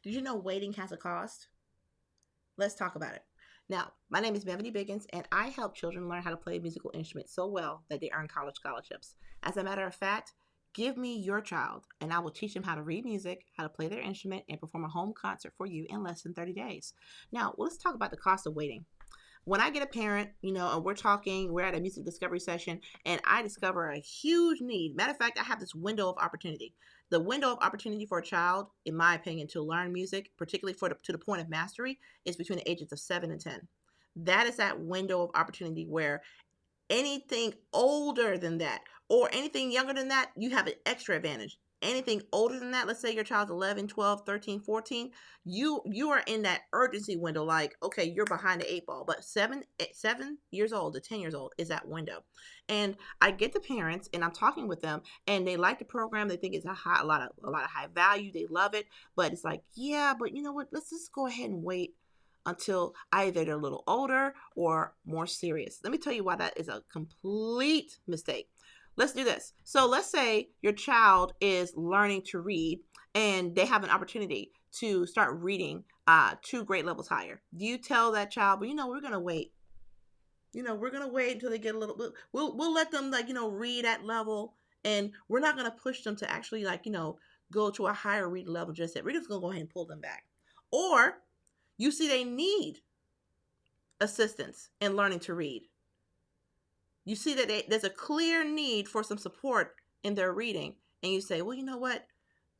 Did you know waiting has a cost? Let's talk about it. Now, my name is Bethany Biggins, and I help children learn how to play musical instruments so well that they earn college scholarships. As a matter of fact, give me your child, and I will teach them how to read music, how to play their instrument, and perform a home concert for you in less than 30 days. Now, let's talk about the cost of waiting. When I get a parent, and we're at a music discovery session, and I discover a huge need. Matter of fact, I have this window of opportunity. The window of opportunity for a child, in my opinion, to learn music, particularly to the point of mastery, is between the ages of 7 and 10. That is that window of opportunity where anything older than that or anything younger than that, you have an extra advantage. Anything older than that, let's say your child's 11, 12, 13, 14, you are in that urgency window, like, okay, you're behind the eight ball. But 7 years old to 10 years old is that window. And I get the parents and I'm talking with them, and they like the program. They think it's a lot of high value. They love it. But it's like, yeah, but you know what, let's just go ahead and wait until either they're a little older or more serious. Let me tell you why that is a complete mistake. Let's do this. So let's say your child is learning to read and they have an opportunity to start reading 2 grade levels higher. Do you tell that child, well, we're going to wait. We're going to wait until they get a little bit. We'll let them, read at level, and we're not going to push them to actually, go to a higher reading level just yet. We're just going to go ahead and pull them back. Or you see they need assistance in learning to read. You see that there's a clear need for some support in their reading. And you say, well, you know what?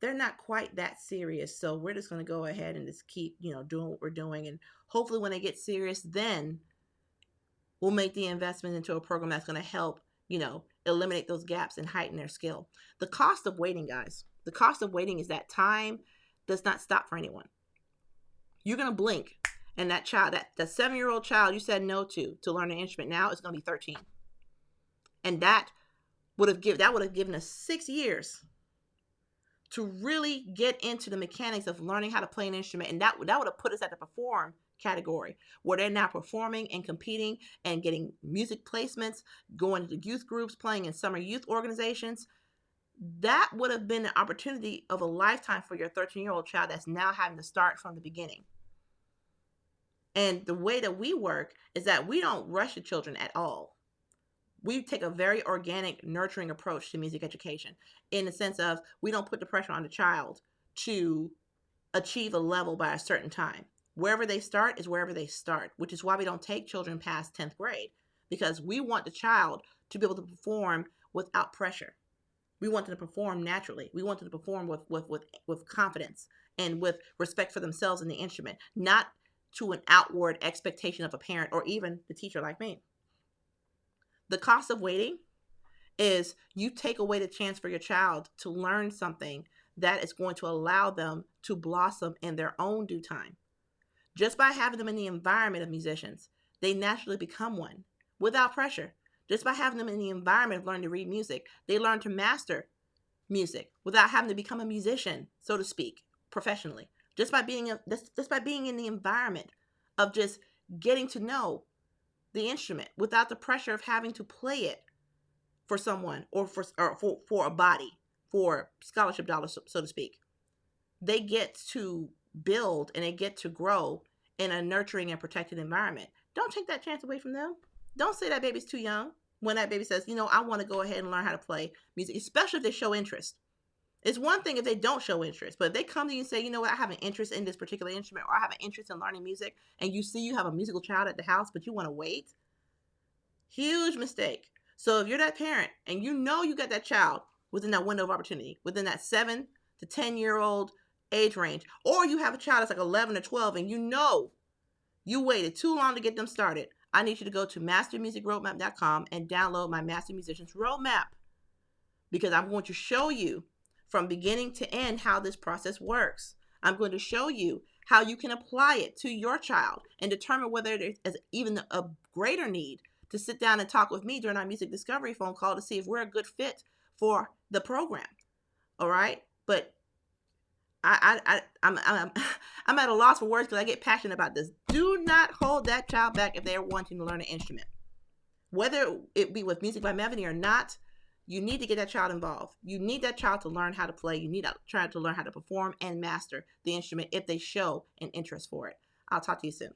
They're not quite that serious. So we're just going to go ahead and just keep, doing what we're doing. And hopefully when they get serious, then we'll make the investment into a program that's going to help, eliminate those gaps and heighten their skill. The cost of waiting, guys, the cost of waiting is that time does not stop for anyone. You're going to blink, and that child, that 7-year-old child you said no to learn an instrument, now is going to be 13. And that would have given us 6 years to really get into the mechanics of learning how to play an instrument. And that would have put us at the perform category, where they're now performing and competing and getting music placements, going to youth groups, playing in summer youth organizations. That would have been an opportunity of a lifetime for your 13-year-old child that's now having to start from the beginning. And the way that we work is that we don't rush the children at all. We take a very organic, nurturing approach to music education, in the sense of we don't put the pressure on the child to achieve a level by a certain time. Wherever they start is wherever they start, which is why we don't take children past 10th grade, because we want the child to be able to perform without pressure. We want them to perform naturally. We want them to perform with confidence and with respect for themselves and the instrument, not to an outward expectation of a parent or even the teacher like me. The cost of waiting is you take away the chance for your child to learn something that is going to allow them to blossom in their own due time. Just by having them in the environment of musicians, they naturally become one without pressure. Just by having them in the environment of learning to read music, they learn to master music without having to become a musician, so to speak, professionally. Just by being in the environment of just getting to know the instrument without the pressure of having to play it for someone or for a body, for scholarship dollars, so to speak. They get to build and they get to grow in a nurturing and protected environment. Don't take that chance away from them. Don't say that baby's too young when that baby says, I want to go ahead and learn how to play music, especially if they show interest. It's one thing if they don't show interest, but if they come to you and say, I have an interest in this particular instrument, or I have an interest in learning music, and you see you have a musical child at the house, but you want to wait, huge mistake. So if you're that parent and you got that child within that window of opportunity, within that 7 to 10-year-old age range, or you have a child that's like 11 or 12 and you waited too long to get them started, I need you to go to mastermusicroadmap.com and download my Master Musicians Roadmap, because I'm going to show you from beginning to end how this process works. I'm going to show you how you can apply it to your child and determine whether there's even a greater need to sit down and talk with me during our music discovery phone call to see if we're a good fit for the program. All right? But I'm at a loss for words because I get passionate about this. Do not hold that child back if they're wanting to learn an instrument. Whether it be with Music by Bethany or not, You need to get that child involved. You need that child to learn how to play. You need that child to learn how to perform and master the instrument if they show an interest for it. I'll talk to you soon.